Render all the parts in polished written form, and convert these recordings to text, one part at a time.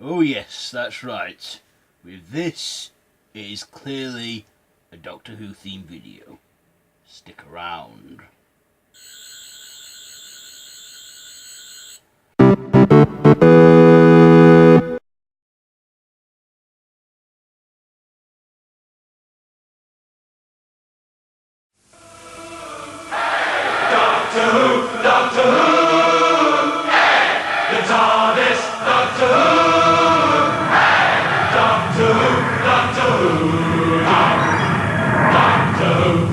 Oh yes, that's right. With this, it is clearly a Doctor Who themed video. Stick around. Doctor Who, Doctor Who, hey! The TARDIS, Doctor Who, hey! Doctor Who, Doctor Who, Doctor Who, Doctor Who,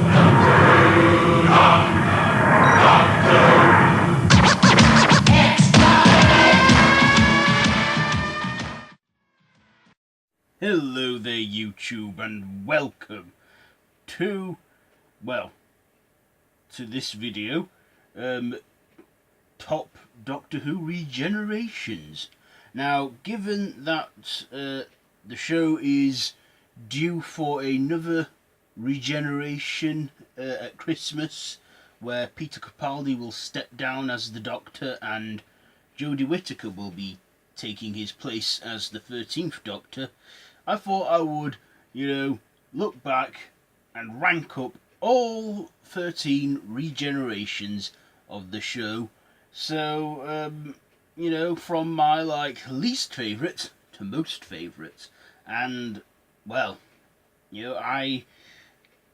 Doctor Who. Hello there YouTube and welcome to, to this video, Top Doctor Who Regenerations. Now, given that the show is due for another regeneration at Christmas, where Peter Capaldi will step down as the Doctor and Jodie Whittaker will be taking his place as the 13th Doctor, I thought I would, look back and rank up all 13 regenerations of the show. So, from my least favourite to most favourite. And, I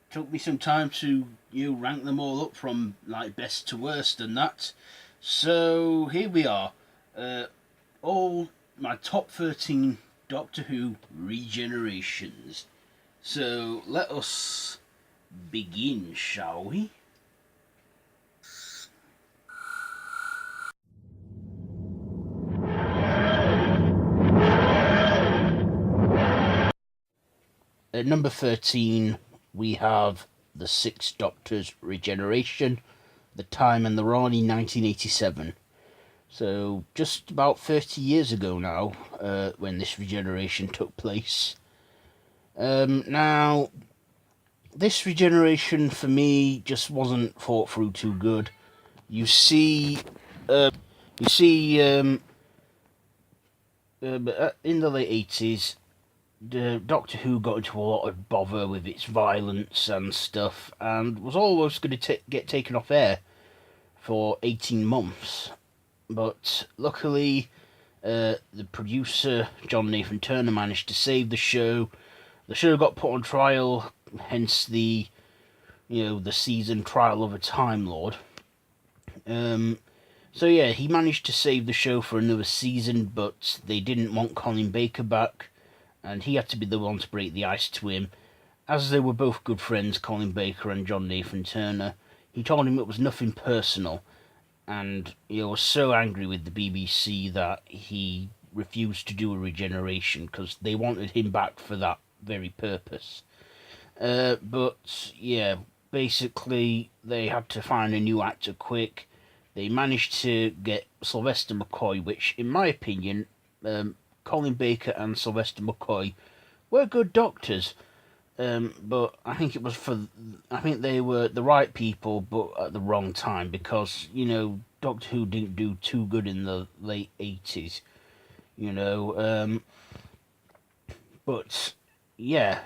took me some time to rank them all up from best to worst and that. So here we are, all my top 13 Doctor Who regenerations. So let us begin, shall we? At number 13, we have the Sixth Doctor's Regeneration, The Time and the Rani, 1987. So, just about 30 years ago now, when this regeneration took place. Now, this regeneration for me just wasn't thought through too good. You see, in the late 80s, the Doctor Who got into a lot of bother with its violence and stuff, and was almost going to get taken off air for 18 months. But luckily, the producer, John Nathan Turner, managed to save the show. The show got put on trial, hence the season Trial of a Time Lord. So yeah, he managed to save the show for another season, but they didn't want Colin Baker back, and he had to be the one to break the ice to him. As they were both good friends, Colin Baker and John Nathan Turner, he told him it was nothing personal, and he was so angry with the BBC that he refused to do a regeneration because they wanted him back for that very purpose. But yeah, basically they had to find a new actor quick. They managed to get Sylvester McCoy, which in my opinion, Colin Baker and Sylvester McCoy were good doctors. But I think they were the right people, but at the wrong time, because, Doctor Who didn't do too good in the late 80s, but, yeah,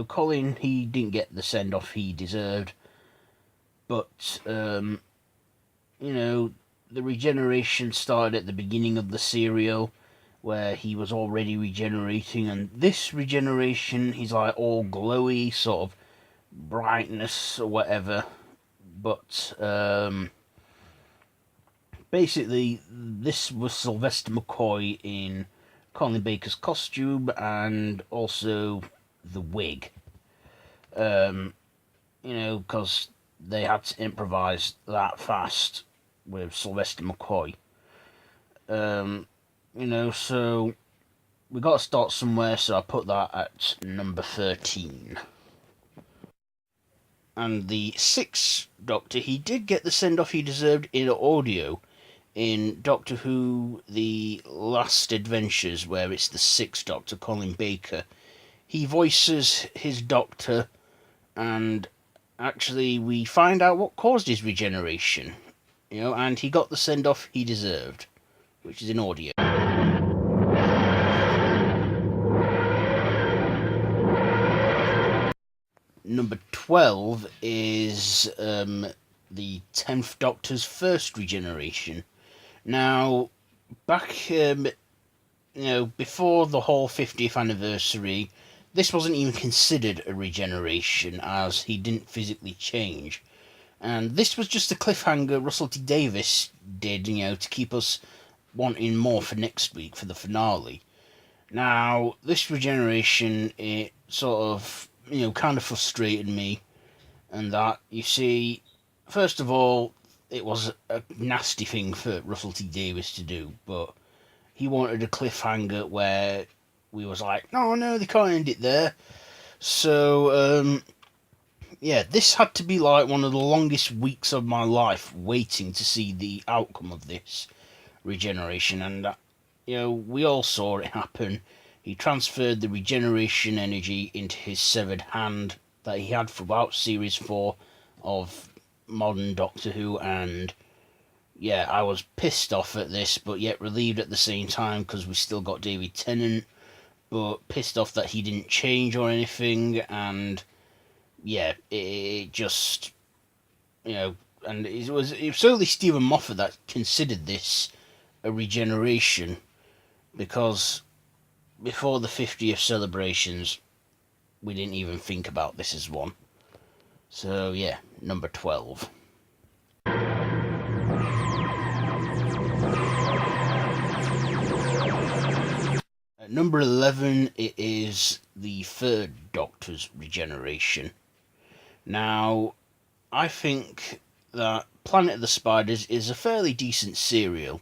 Colin, he didn't get the send-off he deserved, but, the regeneration started at the beginning of the serial, where he was already regenerating, and this regeneration, he's all glowy, sort of brightness or whatever, but basically this was Sylvester McCoy in Colin Baker's costume and also the wig, because they had to improvise that fast with Sylvester McCoy. So we got to start somewhere, so I put that at number 13. And the Sixth Doctor, he did get the send-off he deserved in audio in Doctor Who The Last Adventures, where it's the Sixth Doctor, Colin Baker. He voices his Doctor, and actually we find out what caused his regeneration, and he got the send-off he deserved. which is in audio. Number 12 is the 10th Doctor's first regeneration. Now, back, before the whole 50th anniversary, this wasn't even considered a regeneration, as he didn't physically change. And this was just a cliffhanger Russell T Davies did, to keep us wanting more for next week, for the finale. Now, this regeneration, it sort of, kind of frustrated me. And that, you see, first of all, it was a nasty thing for Russell T Davies to do, but he wanted a cliffhanger where we was like, no, they can't end it there. So, this had to be like one of the longest weeks of my life waiting to see the outcome of this regeneration. And, we all saw it happen. He transferred the regeneration energy into his severed hand that he had throughout Series 4 of modern Doctor Who, and I was pissed off at this, but yet relieved at the same time, because we still got David Tennant, but pissed off that he didn't change or anything, and it just, and it was certainly Stephen Moffat that considered this a regeneration, because before the 50th celebrations, we didn't even think about this as one. So, number 12. At number 11, it is the third Doctor's regeneration. Now, I think that Planet of the Spiders is a fairly decent serial,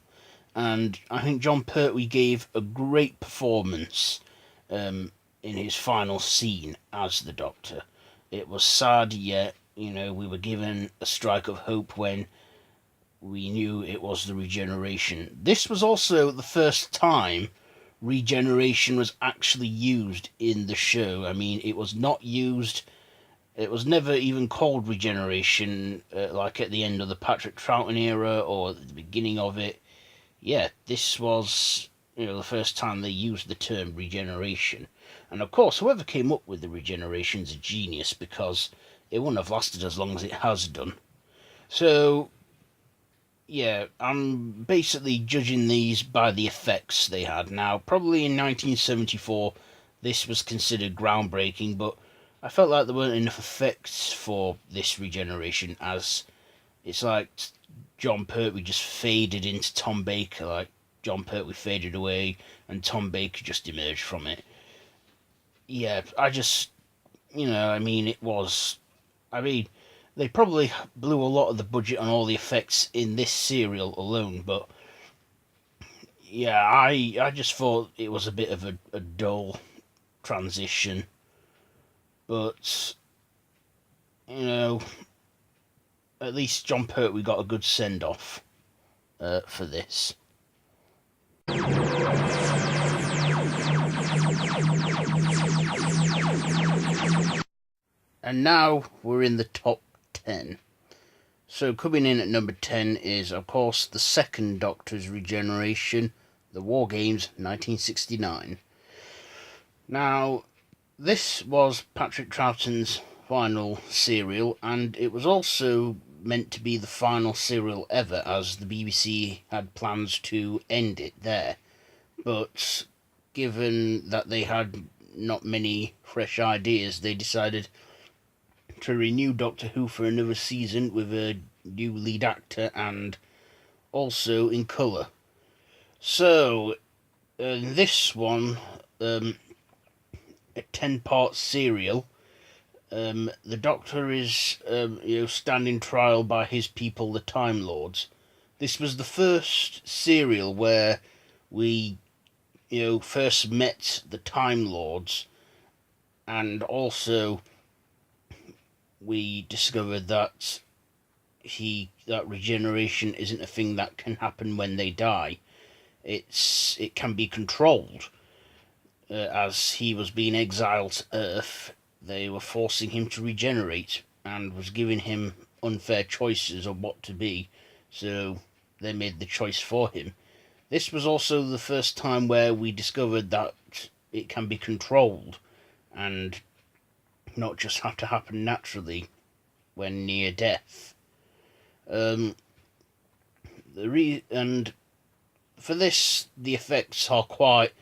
and I think John Pertwee gave a great performance in his final scene as the Doctor. It was sad, yet, we were given a strike of hope when we knew it was the regeneration. This was also the first time regeneration was actually used in the show. I mean, it was not used, it was never even called regeneration, like at the end of the Patrick Troughton era or at the beginning of it. This was, the first time they used the term regeneration. And of course, whoever came up with the regeneration's a genius, because it wouldn't have lasted as long as it has done. So, I'm basically judging these by the effects they had. Now, probably in 1974, this was considered groundbreaking, but I felt like there weren't enough effects for this regeneration, as it's like John Pertwee just faded into Tom Baker, like John Pertwee faded away and Tom Baker just emerged from it. I just, they probably blew a lot of the budget on all the effects in this serial alone, but I just thought it was a bit of a dull transition. But, at least John Pertwee got a good send-off for this. And now we're in the top 10. So coming in at number 10 is, of course, the second Doctor's regeneration, The War Games, 1969. Now, this was Patrick Troughton's final serial, and it was also meant to be the final serial ever, as the BBC had plans to end it there. But given that they had not many fresh ideas, they decided to renew Doctor Who for another season with a new lead actor and also in colour. So, this one, a 10-part serial, the Doctor is, standing trial by his people, the Time Lords. This was the first serial where we, first met the Time Lords, and also we discovered that that regeneration isn't a thing that can happen when they die. It can be controlled. As he was being exiled to Earth, they were forcing him to regenerate and was giving him unfair choices of what to be, so they made the choice for him. This was also the first time where we discovered that it can be controlled and not just have to happen naturally when near death. And for this, the effects are quite,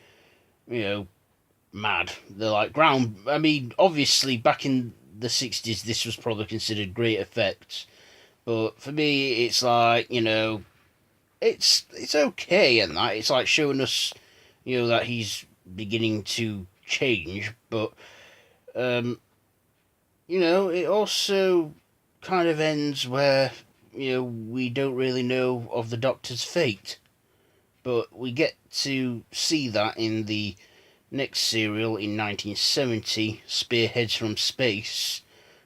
mad. They're like ground. I mean, obviously, back in the 60s, this was probably considered great effects, but for me, it's like, it's okay, and that it's like showing us, that he's beginning to change, but it also kind of ends where we don't really know of the Doctor's fate, but we get to see that in the next serial in 1970, Spearheads from Space,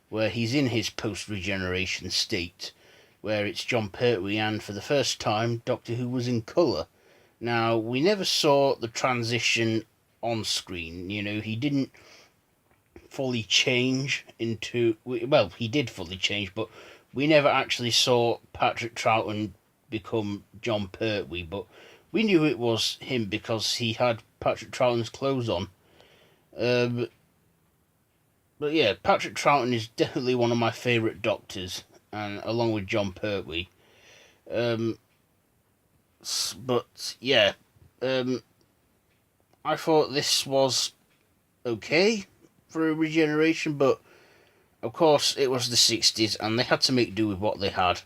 where he's in his post-regeneration state, where it's Jon Pertwee and, for the first time, Doctor Who was in colour. Now, we never saw the transition on screen, he didn't fully change into... Well, he did fully change, but we never actually saw Patrick Troughton become Jon Pertwee, but we knew it was him because he had Patrick Troughton's clothes on. But yeah, Patrick Troughton is definitely one of my favourite Doctors, and along with Jon Pertwee. But yeah, I thought this was okay for a Regeneration, but of course it was the 60s and they had to make do with what they had.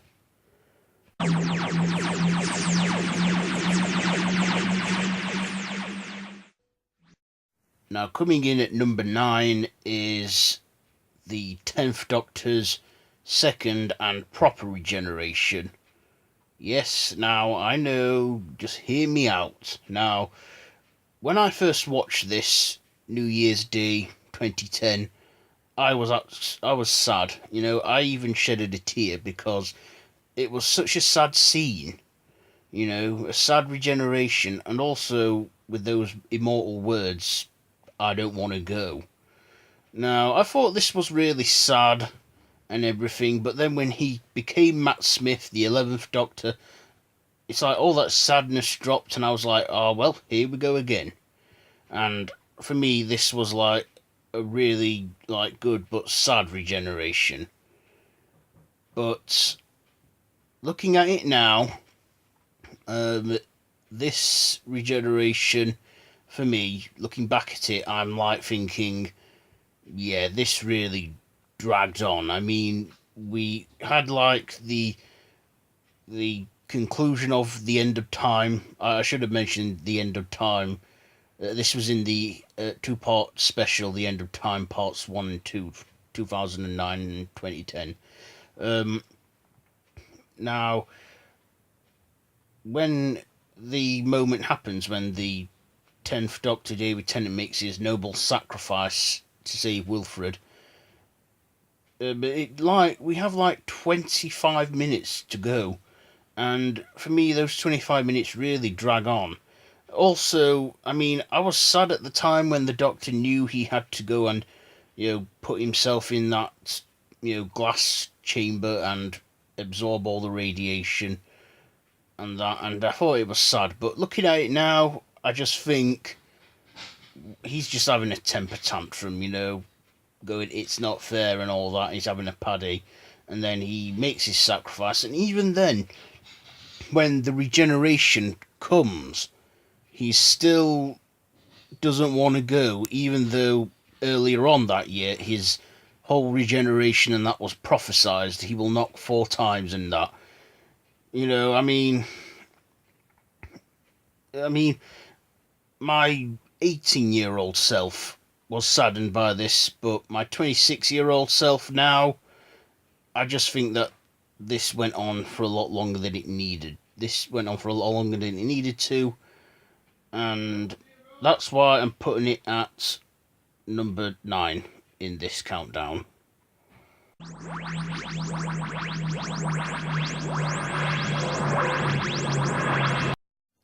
Now, coming in at number 9 is the 10th Doctor's second and proper regeneration. Yes, now, I know, just hear me out. Now, when I first watched this, New Year's Day 2010, I was sad. I even shedded a tear because it was such a sad scene. A sad regeneration, and also with those immortal words, I don't want to go. Now, I thought this was really sad and everything, but then when he became Matt Smith, the 11th Doctor, it's like all that sadness dropped, and I was like, oh, well, here we go again. And for me, this was like a really good but sad regeneration. But looking at it now, this regeneration, for me, looking back at it, I'm thinking, yeah, this really dragged on. I mean, we had the conclusion of The End of Time. I should have mentioned The End of Time. This was in the two-part special, The End of Time, parts 1 and 2, 2009 and 2010. Now, when the moment happens when the 10th Doctor, David Tennant, makes his noble sacrifice to save Wilfred, we have 25 minutes to go, and for me those 25 minutes really drag on. Also, I mean, I was sad at the time when the Doctor knew he had to go and put himself in that glass chamber and absorb all the radiation and that, and I thought it was sad. But looking at it now, I just think he's just having a temper tantrum, going, it's not fair and all that. He's having a paddy, and then he makes his sacrifice, and even then, when the regeneration comes, he still doesn't want to go, even though earlier on that year his whole regeneration and that was prophesied. He will knock 4 times and that. I mean, my 18-year-old self was saddened by this, but my 26-year-old self now, I just think that this went on for a lot longer than it needed. This went on for a lot longer than it needed to, and that's why I'm putting it at number 9 in this countdown.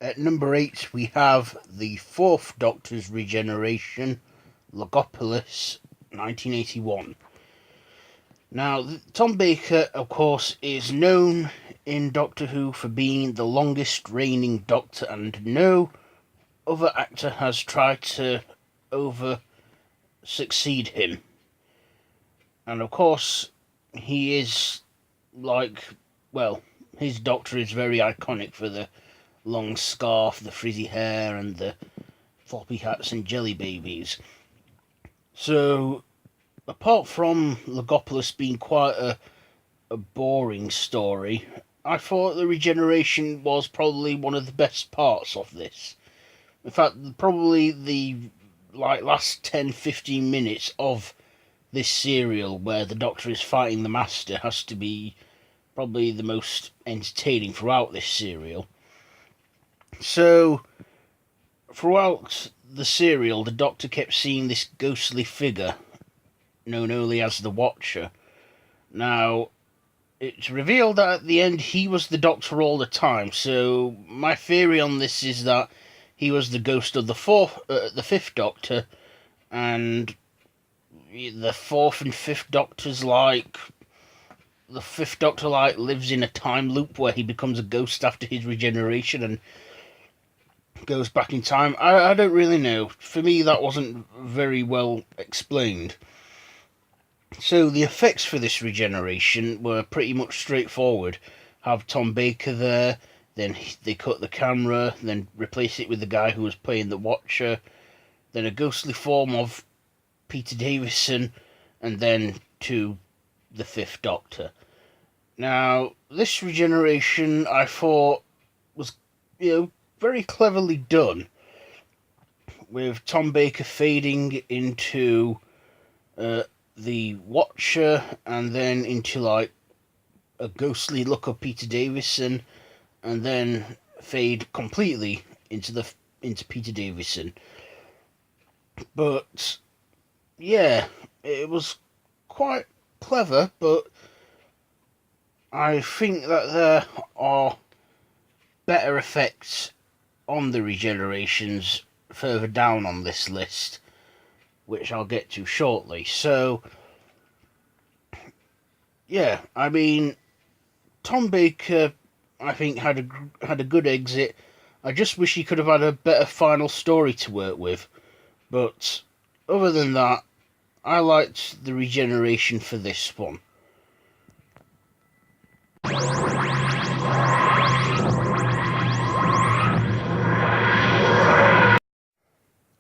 At number 8, we have the 4th Doctor's regeneration, Logopolis, 1981. Now, Tom Baker, of course, is known in Doctor Who for being the longest reigning Doctor, and no other actor has tried to over succeed him. And of course, he is like, well, his Doctor is very iconic for the long scarf, the frizzy hair, and the floppy hats and jelly babies. So, apart from Logopolis being quite a boring story, I thought the Regeneration was probably one of the best parts of this. In fact, probably the last 10-15 minutes of this serial where the Doctor is fighting the Master has to be probably the most entertaining throughout this serial. So, throughout the serial, the Doctor kept seeing this ghostly figure known only as the Watcher. Now, it's revealed that at the end he was the Doctor all the time, so my theory on this is that he was the ghost of the Fifth Doctor, and the fourth and fifth Doctors, like, the Fifth Doctor, like, lives in a time loop where he becomes a ghost after his regeneration and goes back in time. I don't really know. For me, that wasn't very well explained. So the effects for this regeneration were pretty much straightforward. Have Tom Baker there, then they cut the camera, then replace it with the guy who was playing the Watcher, then a ghostly form of Peter Davison, and then to the Fifth Doctor. Now, this regeneration I thought was, very cleverly done, with Tom Baker fading into the Watcher, and then into like a ghostly look of Peter Davison, and then fade completely into Peter Davison. But yeah, it was quite clever, but I think that there are better effects on the regenerations further down on this list, which I'll get to shortly. So, yeah, I mean, Tom Baker, I think, had a good exit. I just wish he could have had a better final story to work with. But other than that, I liked the regeneration for this one.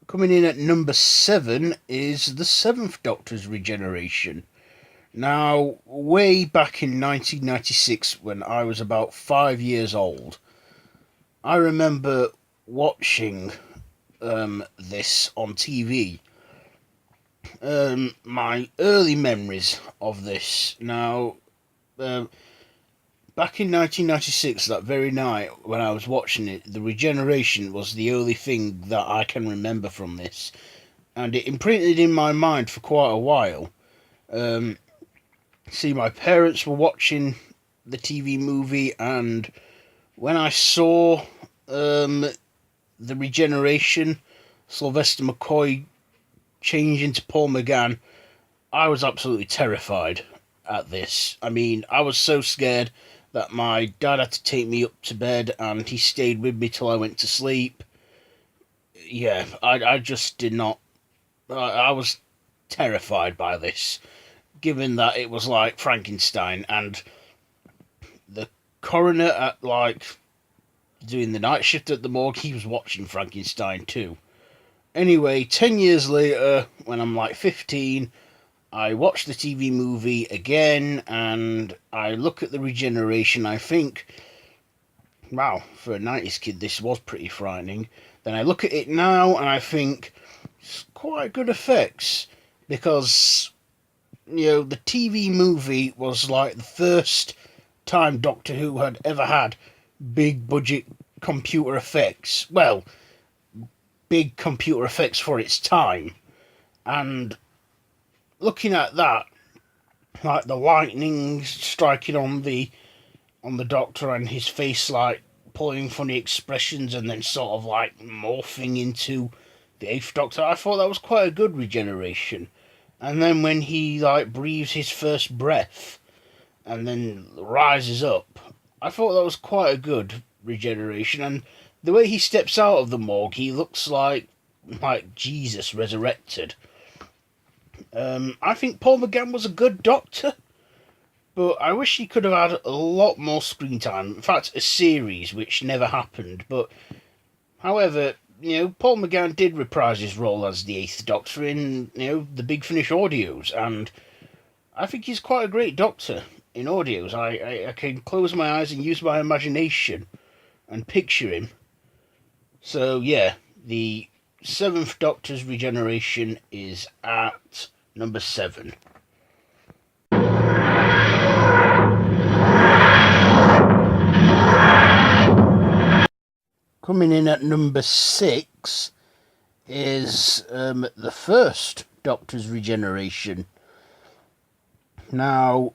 Coming in at number 7 is the Seventh Doctor's regeneration. Now, way back in 1996, when I was about 5 years old, I remember watching this on TV. My early memories of this. Now, back in 1996, that very night when I was watching it, the regeneration was the only thing that I can remember from this. And it imprinted in my mind for quite a while. See, my parents were watching the TV movie, and when I saw the regeneration, Sylvester McCoy change into Paul McGann, I was absolutely terrified at this. I mean, I was so scared that my dad had to take me up to bed, and he stayed with me till I went to sleep. Yeah, I just did not... I was terrified by this, given that it was like Frankenstein, and the coroner at, like, doing the night shift at the morgue, he was watching Frankenstein too. Anyway, 10 years later, when I'm like 15, I watch the TV movie again, and I look at the regeneration. I think, wow, for a 90s kid, this was pretty frightening. Then I look at it now, and I think, it's quite good effects, because, the TV movie was like the first time Doctor Who had ever had big budget computer effects. Well, big computer effects for its time. And looking at that, like the lightning striking on the Doctor, and his face like pulling funny expressions and then sort of like morphing into the Eighth Doctor, I thought that was quite a good regeneration. And then when he like breathes his first breath and then rises up, I thought that was quite a good regeneration, and the way he steps out of the morgue, he looks like Jesus resurrected. I think Paul McGann was a good Doctor, but I wish he could have had a lot more screen time. In fact, a series, which never happened. But however, Paul McGann did reprise his role as the Eighth Doctor in the Big Finish audios, and I think he's quite a great Doctor in audios. I can close my eyes and use my imagination and picture him. So yeah, the Seventh Doctor's Regeneration is at number 7. Coming in at number 6 is the First Doctor's Regeneration. Now,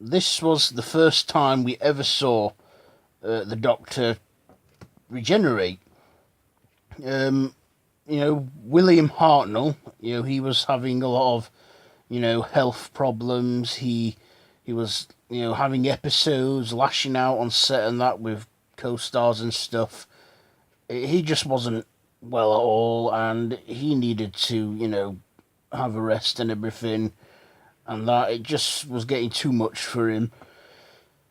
this was the first time we ever saw the Doctor regenerate. William Hartnell, he was having a lot of, health problems. He was, having episodes, lashing out on set and that with co-stars and stuff. He just wasn't well at all, and he needed to, have a rest and everything, and that it just was getting too much for him.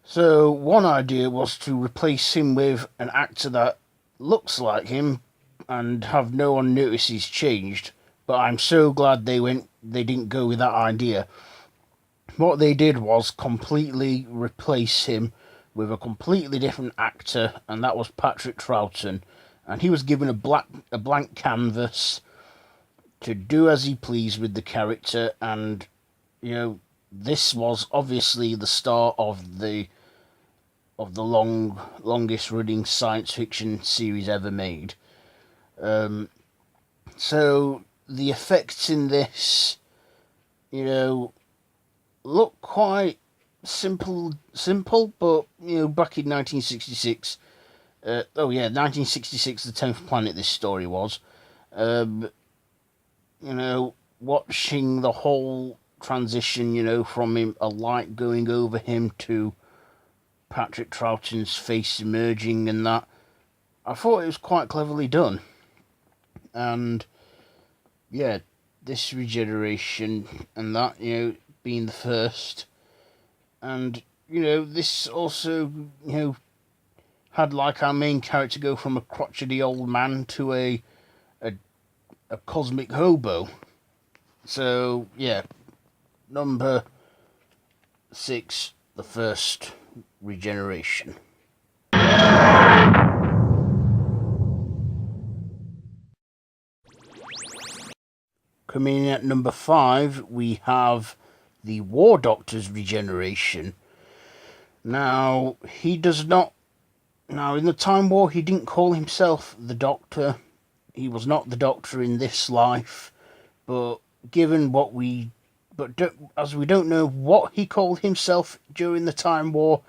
So one idea was to replace him with an actor that looks like him and have no one notice he's changed. But I'm so glad they didn't go with that idea. What they did was completely replace him with a completely different actor, and that was Patrick Troughton. And he was given a blank canvas to do as he pleased with the character, and this was obviously the start of the longest running science fiction series ever made. So the effects in this, look quite simple, but back in 1966. 1966, the 10th planet this story was. Watching the whole transition, from him, a light going over him to Patrick Troughton's face emerging and that, I thought it was quite cleverly done. And yeah, this regeneration and that, being the first. And, this also, had like our main character go from a crotchety old man to a cosmic hobo. So yeah, number 6, the First Regeneration. Coming in at number 5, we have the War Doctor's Regeneration. Now, he does not... Now, in the Time War, he didn't call himself the Doctor. He was not the Doctor in this life. But given what we... as we don't know what he called himself during the Time War,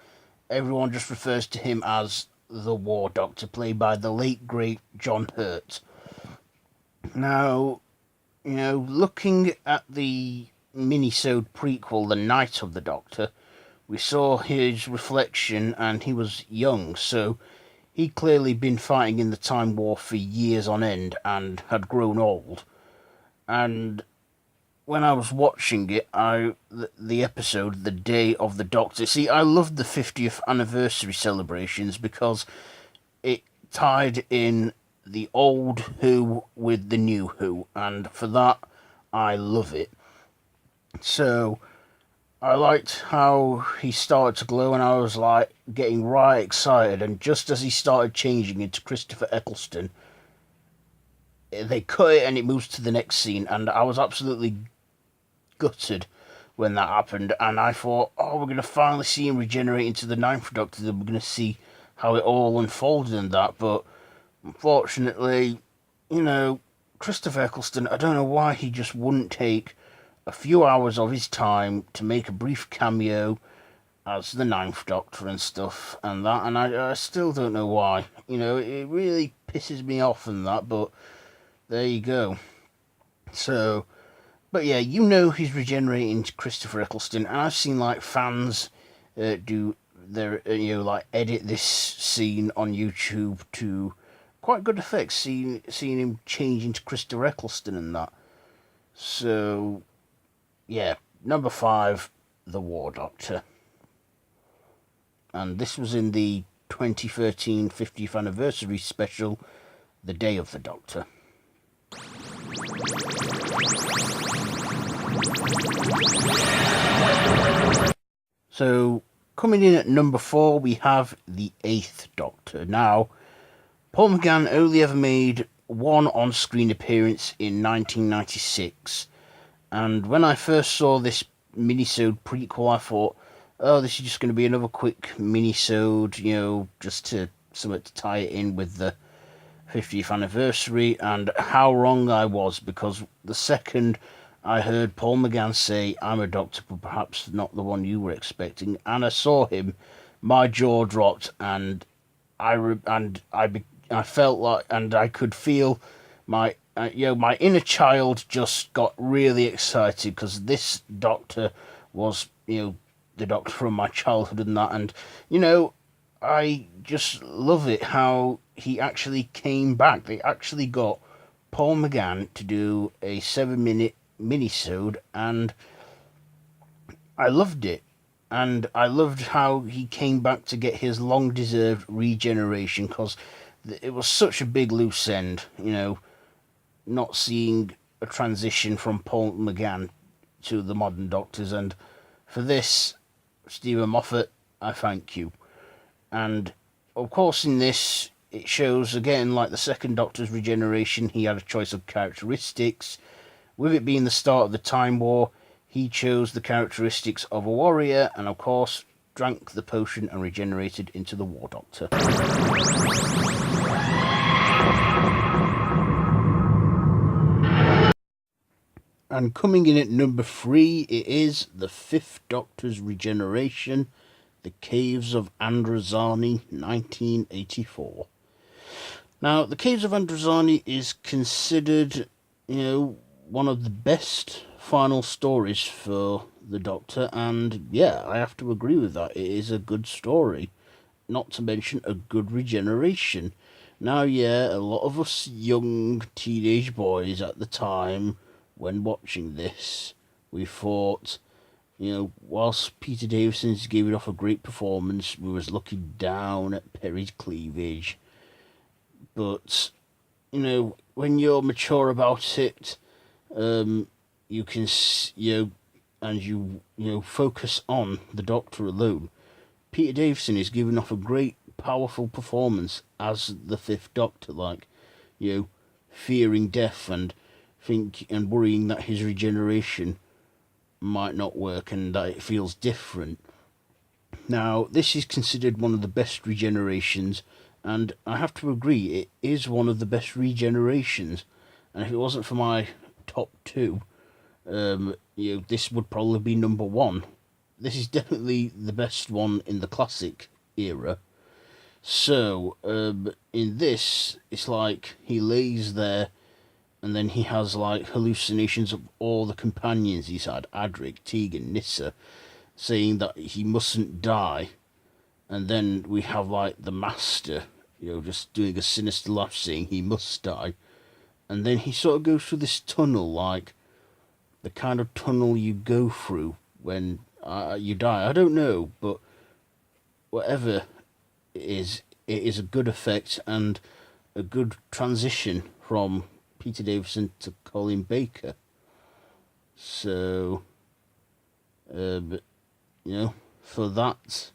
everyone just refers to him as the War Doctor, played by the late, great John Hurt. Now, looking at the minisode prequel, The Night of the Doctor, we saw his reflection and he was young, so he'd clearly been fighting in the Time War for years on end and had grown old. And when I was watching it, the episode, The Day of the Doctor, see, I loved the 50th anniversary celebrations because it tied in the old Who with the new Who, and for that, I love it. So I liked how he started to glow, and I was like getting right excited. And just as he started changing into Christopher Eccleston, they cut it and it moves to the next scene, and I was absolutely gutted when that happened. And I thought, oh, we're going to finally see him regenerate into the Ninth Doctor, and we're going to see how it all unfolded and that. But unfortunately, Christopher Eccleston, I don't know why he just wouldn't take a few hours of his time to make a brief cameo as the Ninth Doctor and stuff and that, and I still don't know why. It really pisses me off and that, but there you go. So, but yeah, he's regenerating to Christopher Eccleston, and I've seen like fans do like edit this scene on YouTube to quite good effect, seeing him change into Christopher Eccleston and that. So, yeah, number 5, The War Doctor. And this was in the 2013 50th anniversary special, The Day of the Doctor. So, coming in at number 4, we have The 8th Doctor. Now, Paul McGann only ever made one on-screen appearance in 1996, and when I first saw this minisode prequel, I thought, oh, this is just going to be another quick minisode, just to somewhat to tie it in with the 50th anniversary, and how wrong I was, because the second I heard Paul McGann say, I'm a doctor, but perhaps not the one you were expecting, and I saw him, my jaw dropped, and I felt like, and I could feel my my inner child just got really excited, because this doctor was the doctor from my childhood and that, and I just love it how he actually came back. They actually got Paul McGann to do a 7-minute minisode, and I loved it. And I loved how he came back to get his long-deserved regeneration, because it was such a big loose end, not seeing a transition from Paul McGann to the modern Doctors. And for this, Stephen Moffat, I thank you. And, of course, in this, it shows, again, like the second Doctor's regeneration, he had a choice of characteristics. With it being the start of the Time War, he chose the characteristics of a warrior, and, of course, drank the potion and regenerated into the War Doctor. And coming in at number 3, it is the 5th Doctor's regeneration, The Caves of Androzani, 1984. Now, The Caves of Androzani is considered, one of the best final stories for the Doctor, and yeah, I have to agree with that. It is a good story, not to mention a good regeneration. Now, yeah, a lot of us young teenage boys at the time, when watching this, we thought, whilst Peter Davison's giving off a great performance, we was looking down at Perry's cleavage. But, when you're mature about it, you can, and you focus on the Doctor alone. Peter Davison is giving off a great, powerful performance as the 5th Doctor, fearing death and worrying that his regeneration might not work and that it feels different. Now, this is considered one of the best regenerations, and I have to agree, it is one of the best regenerations. And if it wasn't for my top 2, this would probably be number 1. This is definitely the best one in the classic era. So, in this, it's like he lays there, and then he has like hallucinations of all the companions he's had, Adric, Tegan, Nyssa, saying that he mustn't die. And then we have like the Master, just doing a sinister laugh saying he must die. And then he sort of goes through this tunnel, like the kind of tunnel you go through when you die. I don't know, but whatever it is a good effect and a good transition from Peter Davison to Colin Baker. So, for that,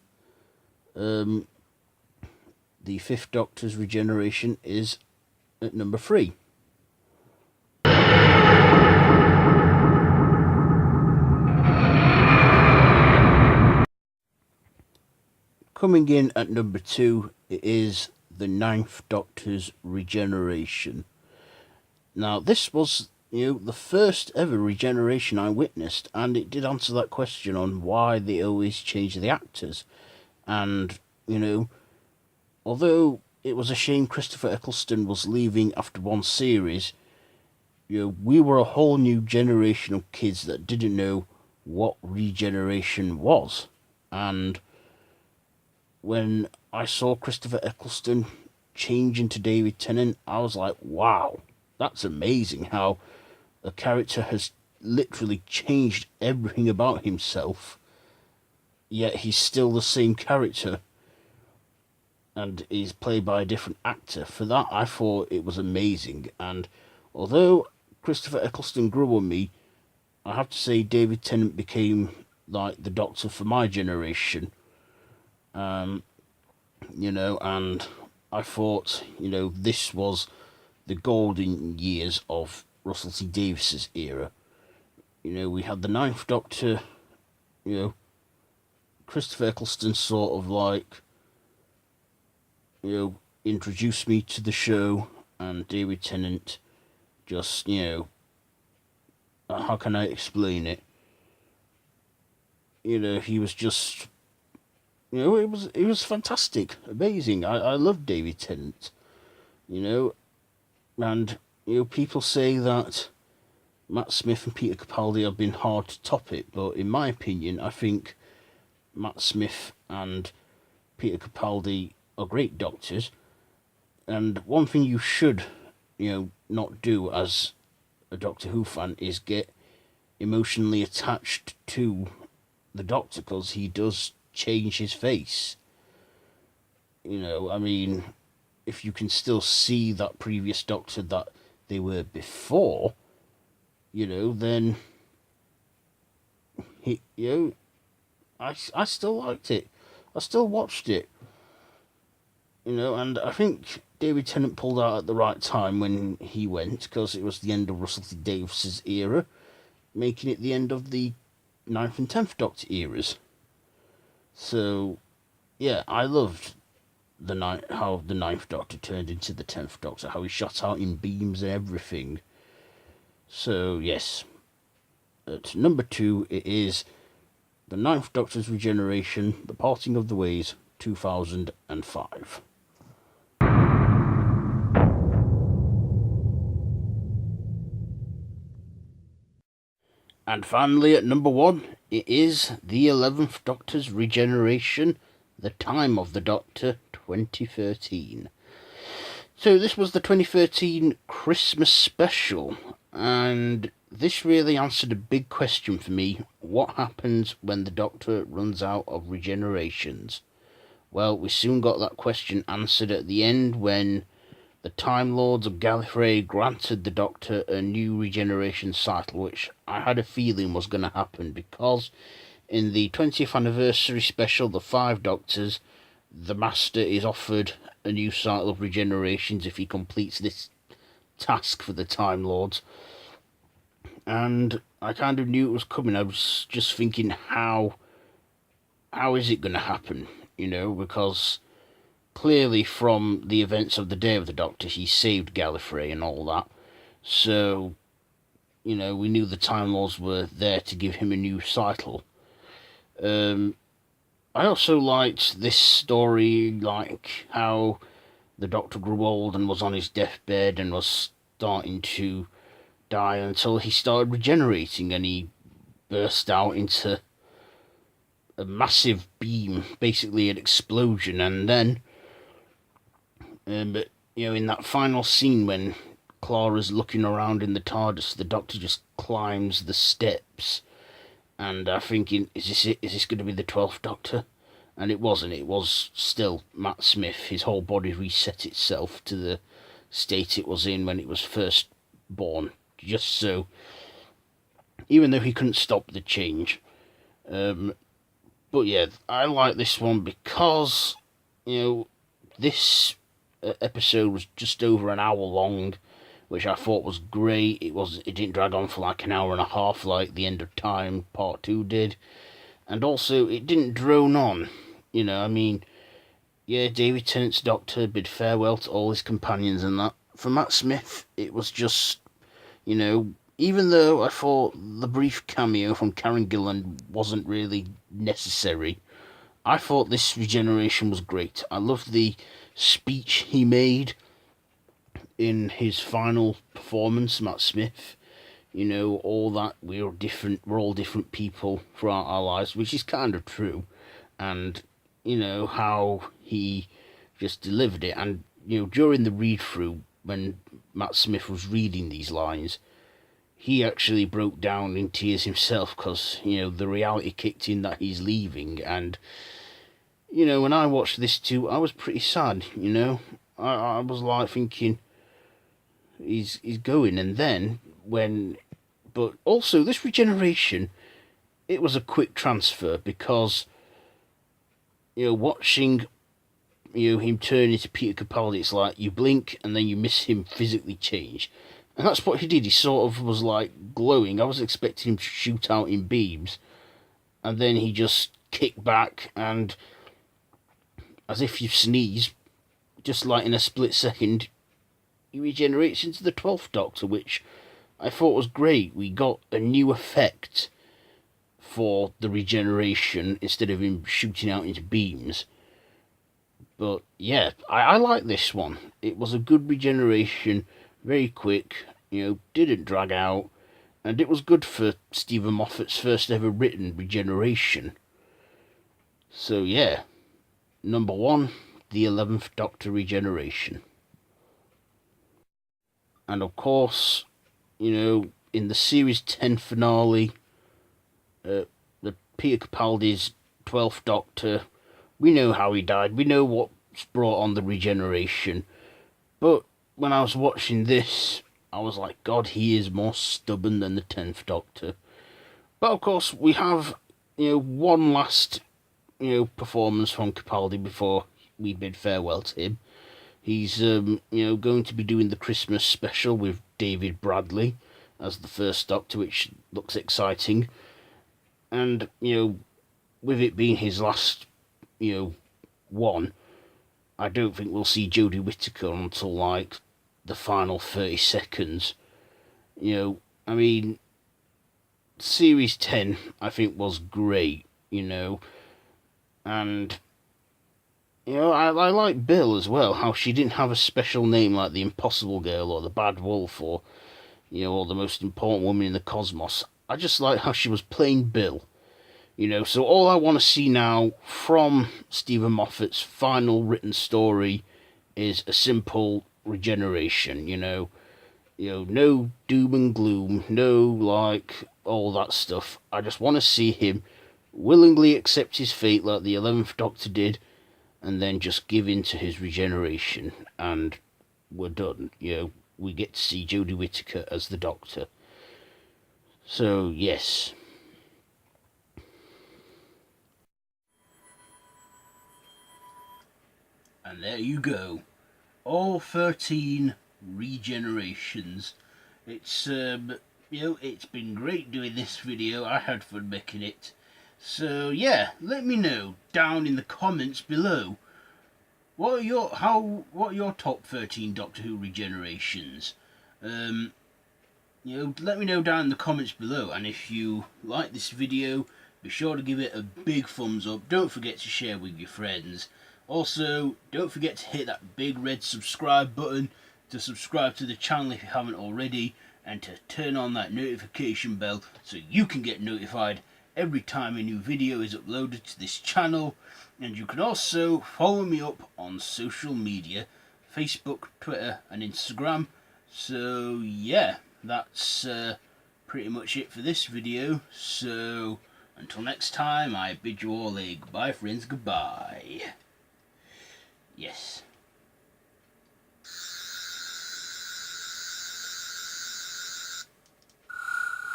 the 5th Doctor's regeneration is at number 3. Coming in at number 2, it is the 9th Doctor's regeneration. Now, this was, the first ever regeneration I witnessed, and it did answer that question on why they always change the actors. And, although it was a shame Christopher Eccleston was leaving after one series, we were a whole new generation of kids that didn't know what regeneration was. And when I saw Christopher Eccleston change into David Tennant, I was like, wow, that's amazing how a character has literally changed everything about himself, yet he's still the same character and is played by a different actor. For that, I thought it was amazing. And although Christopher Eccleston grew on me, I have to say David Tennant became like the Doctor for my generation. And I thought, this was the golden years of Russell T Davies's era. We had the Ninth Doctor, Christopher Eccleston sort of like, introduced me to the show, and David Tennant just, how can I explain it? He was just, it was fantastic, amazing. I love David Tennant, and, people say that Matt Smith and Peter Capaldi have been hard to top it, but in my opinion, I think Matt Smith and Peter Capaldi are great doctors. And one thing you should, not do as a Doctor Who fan is get emotionally attached to the Doctor, because he does change his face. If you can still see that previous Doctor that they were before, then I still liked it. I still watched it. And I think David Tennant pulled out at the right time when he went, because it was the end of Russell T Davies's era, making it the end of the 9th and 10th Doctor eras. So, yeah, I loved how the 9th Doctor turned into the 10th Doctor, how he shot out in beams and everything. So, yes. At number 2, it is the 9th Doctor's Regeneration, The Parting of the Ways, 2005. And finally, at number 1, it is the 11th Doctor's Regeneration, The Time of the Doctor, 2013. So this was the 2013 Christmas special, and this really answered a big question for me. What happens when the Doctor runs out of regenerations? Well, we soon got that question answered at the end when the Time Lords of Gallifrey granted the Doctor a new regeneration cycle, which I had a feeling was going to happen, because in the 20th anniversary special, The Five Doctors, the Master is offered a new cycle of regenerations if he completes this task for the Time Lords. And I kind of knew it was coming. I was just thinking, how is it going to happen? Because clearly from the events of the Day of the Doctor, he saved Gallifrey and all that. So, we knew the Time Lords were there to give him a new cycle. I also liked this story, like how the Doctor grew old and was on his deathbed and was starting to die until he started regenerating, and he burst out into a massive beam, basically an explosion. And then, in that final scene when Clara's looking around in the TARDIS, the Doctor just climbs the steps, and I'm thinking, is this it? Is this going to be the 12th Doctor? And it wasn't. It was still Matt Smith. His whole body reset itself to the state it was in when it was first born, just so, even though he couldn't stop the change. But yeah, I like this one because, this episode was just over an hour long, which I thought was great. It didn't drag on for like an hour and a half like The End of Time Part 2 did. And also, it didn't drone on. David Tennant's Doctor bid farewell to all his companions and that. For Matt Smith, it was just, even though I thought the brief cameo from Karen Gillan wasn't really necessary, I thought this regeneration was great. I loved the speech he made in his final performance, Matt Smith. All that we're all different people throughout our lives, which is kind of true. And, you know, how he just delivered it. And, you know, during the read-through, when Matt Smith was reading these lines, he actually broke down in tears himself because, you know, the reality kicked in that he's leaving. And, you know, when I watched this too, I was pretty sad, you know. I was like thinking, he's going. And then when... But also, this Regeneration, it was a quick transfer because, you know, watching, you know, him turn into Peter Capaldi, it's like you blink and then you miss him physically change. And that's what he did. He sort of was like glowing. I was expecting him to shoot out in beams. And then he just kicked back and, as if you sneeze, just like in a split second, he regenerates into the 12th Doctor, which I thought was great. We got a new effect for the regeneration instead of him shooting out into beams. But yeah, I like this one. It was a good regeneration, very quick, you know, didn't drag out, and it was good for Stephen Moffat's first ever written regeneration. So yeah, number 1, the 11th Doctor Regeneration. And of course, you know, in the Series 10 finale, the Peter Capaldi's 12th Doctor, we know how he died, we know what's brought on the regeneration, but when I was watching this, I was like, God, he is more stubborn than the 10th Doctor. But of course, we have, you know, one last, you know, performance from Capaldi before we bid farewell to him. He's, you know, going to be doing the Christmas special with David Bradley as the first Doctor, which looks exciting. And, you know, with it being his last, you know, one, I don't think we'll see Jodie Whittaker until, like, the final 30 seconds. You know, I mean, Series 10, I think, was great, you know. And, you know, I like Bill as well, how she didn't have a special name like the Impossible Girl or the Bad Wolf or, you know, or the most important woman in the cosmos. I just like how she was plain Bill. You know, so all I want to see now from Stephen Moffat's final written story is a simple regeneration, you know. You know, no doom and gloom, no, like, all that stuff. I just want to see him willingly accept his fate like the 11th Doctor did, and then just give in to his regeneration, and we're done. You know, we get to see Jodie Whittaker as the Doctor. So, yes. And there you go. All 13 regenerations. It's, you know, it's been great doing this video. I had fun making it. So, yeah, let me know down in the comments below. What are your top 13 Doctor Who regenerations? You know, let me know down in the comments below. And if you like this video, be sure to give it a big thumbs up. Don't forget to share with your friends. Also, don't forget to hit that big red subscribe button to subscribe to the channel if you haven't already, and to turn on that notification bell so you can get notified every time a new video is uploaded to this channel. And you can also follow me up on social media, Facebook, Twitter and Instagram. So yeah, that's pretty much it for this video. So until next time, I bid you all a goodbye friends, goodbye.